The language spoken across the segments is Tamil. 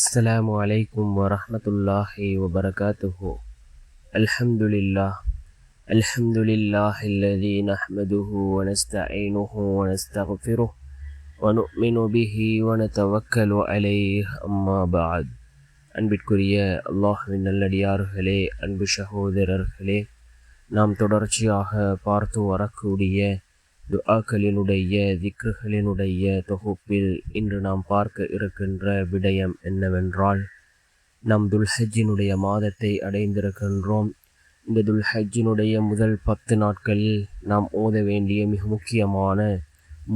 السلام عليكم ورحمة الله وبركاته. الحمد لله. الحمد لله الذي نحمده ونستعينه ونستغفره ونؤمن به ونتوكل عليه. أما بعد. அன்பிற்குரிய அல்லாஹ்வின் நல்லடியார்களே, அன்பு சகோதரர்களே, நாம் தொடர்ச்சியாக பார்த்து வரக்கூடிய துஆக்களினுடைய திக்ருகளினுடைய தொகுப்பில் இன்று நாம் பார்க்க இருக்கின்ற விடயம் என்னவென்றால், நாம் துல்ஹஜ்ஜினுடைய மாதத்தை அடைந்திருக்கின்றோம். இந்த துல்ஹஜ்ஜினுடைய முதல் 10 நாட்களில் நாம் ஓத வேண்டிய மிக முக்கியமான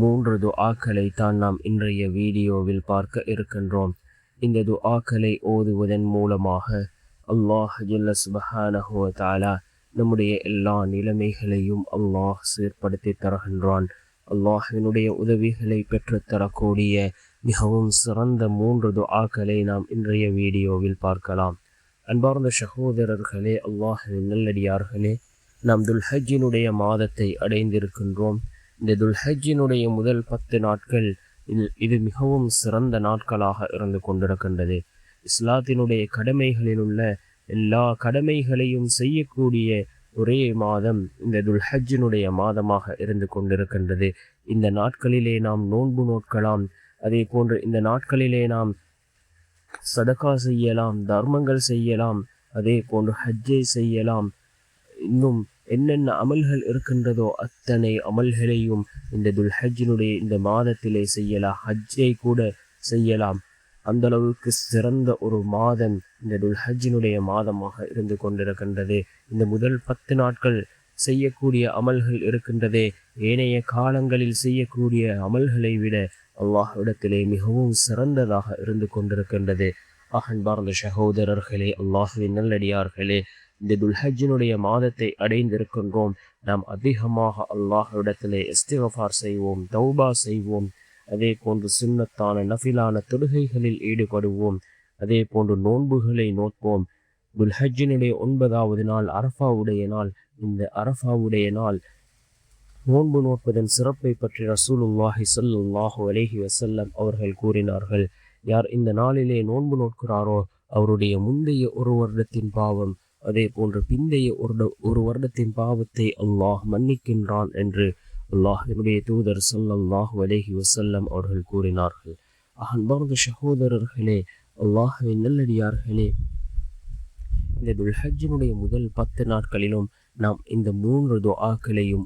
3 துஆக்களை தான் நாம் இன்றைய வீடியோவில் பார்க்க இருக்கின்றோம். இந்த துஆக்களை ஓதுவதன் மூலமாக அல்லாஹ் ஜல்ல சுப்ஹானஹு வ தஆலா நம்முடைய எல்லா நிலைமைகளையும் அல்லாஹ் சீர்படுத்தி தருகின்றான். அல்லாஹ்வினுடைய உதவிகளை பெற்றுத்தரக்கூடிய மிகவும் சிறந்த 3 துஆக்களை நாம் இன்றைய வீடியோவில் பார்க்கலாம். அன்பார்ந்த சகோதரர்களே, அல்லாஹ்வின் நல்லடியார்களே, நாம் துல்ஹஜ்ஜினுடைய மாதத்தை அடைந்திருக்கின்றோம். இந்த துல்ஹஜ்ஜினுடைய முதல் 10 நாட்கள் இது மிகவும் சிறந்த நாட்களாக இருந்து கொண்டிருக்கின்றது. இஸ்லாத்தினுடைய கடமைகளில் உள்ள எல்லா கடமைகளையும் செய்யக்கூடிய ஒரே மாதம் இந்த துல்ஹஜ்ஜினுடைய மாதமாக இருந்து கொண்டிருக்கின்றது. இந்த நாட்களிலே நாம் நோன்பு நோக்கலாம். அதே போன்று இந்த நாட்களிலே நாம் சதகா செய்யலாம், தர்மங்கள் செய்யலாம், அதே போன்று ஹஜ்ஜை செய்யலாம். இன்னும் என்னென்ன அமல்கள் இருக்கின்றதோ அத்தனை அமல்களையும் இந்த துல்ஹஜ்ஜினுடைய இந்த மாதத்திலே செய்யலாம். ஹஜ்ஜை கூட செய்யலாம். அந்த அளவுக்கு சிறந்த ஒரு மாதம் இந்த துல்ஹஜ்ஜினுடைய மாதமாக இருந்து கொண்டிருக்கின்றது. இந்த முதல் 10 நாட்கள் செய்யக்கூடிய அமல்கள் இருக்கின்றதே, ஏனைய காலங்களில் செய்யக்கூடிய அமல்களை விட அல்லாஹ்விடத்திலே மிகவும் சிறந்ததாக இருந்து கொண்டிருக்கின்றது. அன்பார்ந்த சகோதரர்களே, அல்லாஹ்வின் நல்லடியார்களே, இந்த துல்ஹஜ்ஜினுடைய மாதத்தை அடைந்திருக்கின்றோம். நாம் அதிகமாக அல்லாஹ்விடத்திலே இஸ்திக்ஃபார் செய்வோம், தௌபா செய்வோம். அதே போன்று சுன்னத்தான நஃபிலான தொழுகைகளில் ஈடுபடுவோம். அதே போன்று நோன்புகளை நோட்போம். துல்ஹஜ்ஜினுடைய 9வது நாள் அரஃபாவுடைய நாள். இந்த அரஃபாவுடைய நாள் நோன்பு நோட்பதன் சிறப்பை பற்றி ரசூலுல்லாஹி ஸல்லல்லாஹு அலைஹி வஸல்லம் அவர்கள் கூறினார்கள். யார் இந்த நாளிலே நோன்பு நோட்கிறாரோ அவருடைய முந்தைய ஒரு வருடத்தின் பாவம், அதே போன்று பிந்தைய ஒரு வருடத்தின் பாவத்தை அல்லாஹ் மன்னிக்கின்றான் என்று அல்லாஹ்வினுடைய தூதர் ஸல்லல்லாஹு அலைஹி வஸல்லம் அவர்கள் கூறினார்கள். அன்பார்ந்த சகோதரர்களே, அல்லாஹ்வின் நல்லடியார்களே, இந்த துல்ஹஜ்ஜினுடைய முதல் 10 நாட்களிலும் நாம் இந்த 3 துஆக்களையும்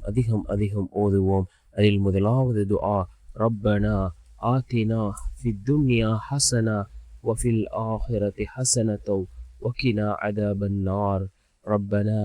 அதிகம் ஓதுவோம். அதில் முதலாவது துஆ, ரப்பனா ஆத்தினா ஃபித் துன்யா ஹஸனா வஃபில் ஆஹிரத்தி ஹஸனத்தௌ வகினா அதாபன் நார். ரப்பனா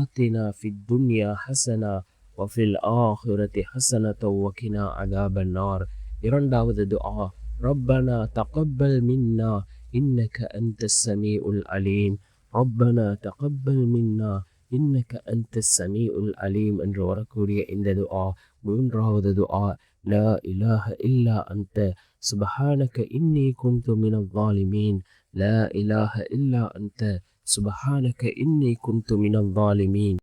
ஆத்தினா ஃபித் துன்யா ஹஸனா வஃபில் ஆஹிரத்தி ஹஸனத்தௌ வகினா அதாபன் நார். இரண்டாவது துஆ, ரப்பனா தகப்பல் மின்னா இன்னக அன்தஸ் ஸமீஉல் அலீம். ரப்பனா தகப்பல் மின்னா இன்னக அன்தஸ் ஸமீஉல் அலீம் என்று வரக்கூடிய இந்த துஆ. மூன்றாவது துஆ, லா இலாஹ இல்லா அன்த சுப்ஹானக இன்னி குன்து மினல் ஸாலிமீன். லா இலாஹ இல்லா அன்த சுப்ஹானக இன்னி குன்து மினல் ஸாலிமீன்.